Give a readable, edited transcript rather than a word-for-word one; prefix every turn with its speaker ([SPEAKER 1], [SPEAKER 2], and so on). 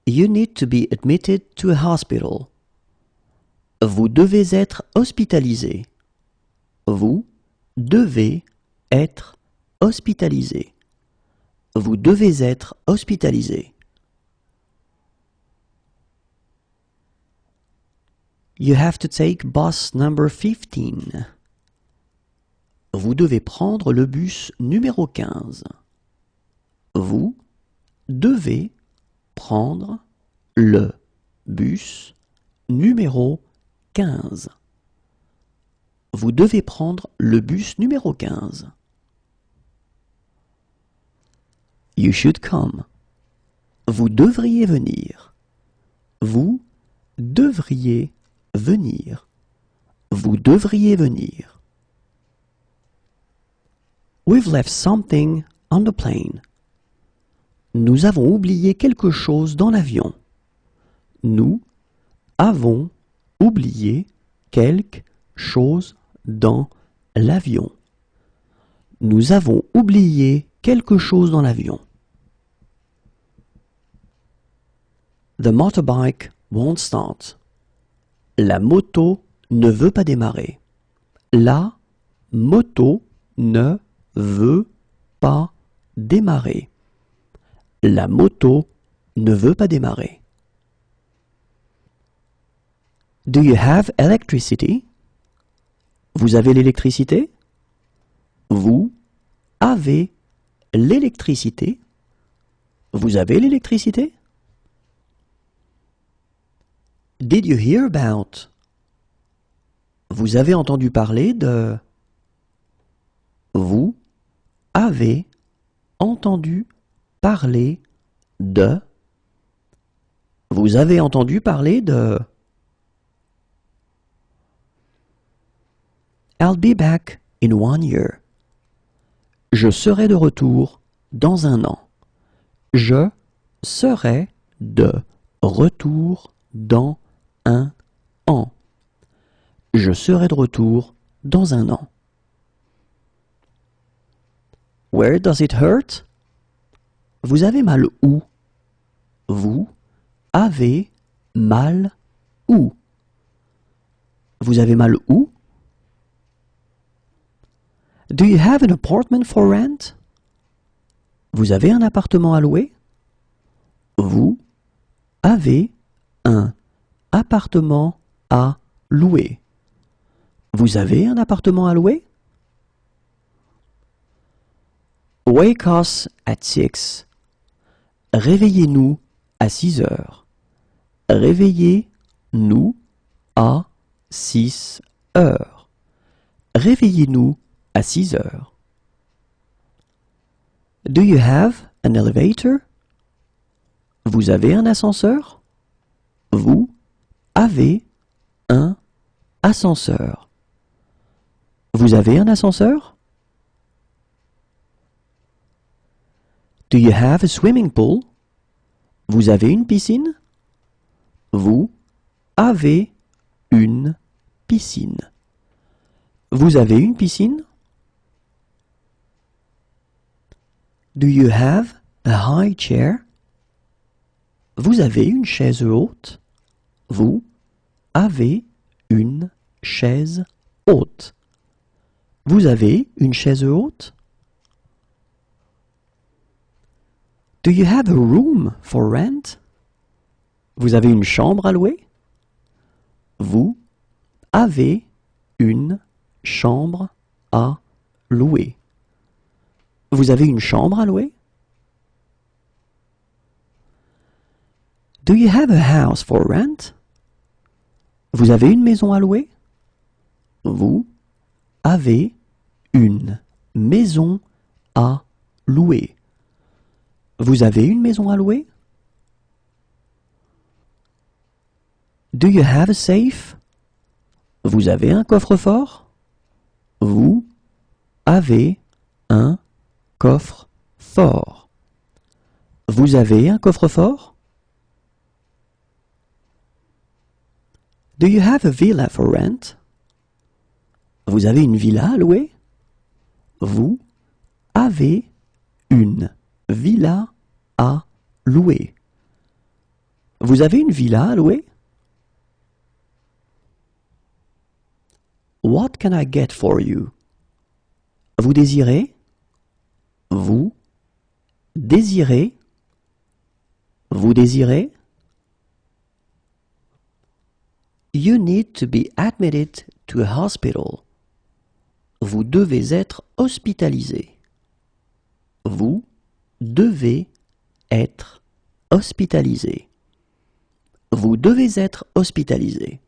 [SPEAKER 1] You need to be admitted to a hospital. Vous devez être hospitalisé. Vous devez être hospitalisé. Vous devez être hospitalisé. You have to take bus number 15. Vous devez prendre le bus numéro 15. Vous devez prendre le bus numéro 15. Vous devez prendre le bus numéro 15. You should come. Vous devriez venir. Vous devriez venir. Vous devriez venir. We've left something on the plane. Nous avons oublié quelque chose dans l'avion. Nous avons oublié quelque chose dans l'avion. Nous avons oublié quelque chose dans l'avion. The motorbike won't start. La moto ne veut pas démarrer. La moto ne veut pas démarrer. La moto ne veut pas démarrer. Do you have electricity? Vous avez l'électricité? Vous avez l'électricité? Vous avez l'électricité? Did you hear about? Vous avez entendu parler de? Vous avez entendu parler de? Vous avez entendu parler de? I'll be back in 1 year. Je serai de retour dans un an. Je serai de retour dans un an. Je serai de retour dans un an. Where does it hurt? Vous avez mal où? Vous avez mal où? Vous avez mal où? Do you have an apartment for rent? Vous avez un appartement à louer? Vous avez un appartement à louer. Vous avez un appartement à louer? Wake us at 6. Réveillez-nous à 6 heures. Réveillez-nous à 6 heures. Réveillez-nous à 6 heures. Do you have an elevator? Vous avez un ascenseur? Vous avez un ascenseur. Vous avez un ascenseur? Do you have a swimming pool? Vous avez une piscine? Vous avez une piscine. Vous avez une piscine? Do you have a high chair? Vous avez une chaise haute? Vous avez une chaise haute. Vous avez une chaise haute? Do you have a room for rent? Vous avez une chambre à louer? Vous avez une chambre à louer. Vous avez une chambre à louer? Do you have a house for rent? Vous avez une maison à louer? Vous avez une maison à louer. Vous avez une maison à louer? Do you have a safe? Vous avez un coffre-fort? Vous avez un coffre-fort. Vous avez un coffre-fort? Do you have a villa for rent? Vous avez une villa à louer? Vous avez une villa à louer. Vous avez une villa à louer? What can I get for you? Vous désirez? Vous désirez? Vous désirez? You need to be admitted to a hospital. Vous devez être hospitalisé. Vous devez être hospitalisé. Vous devez être hospitalisé.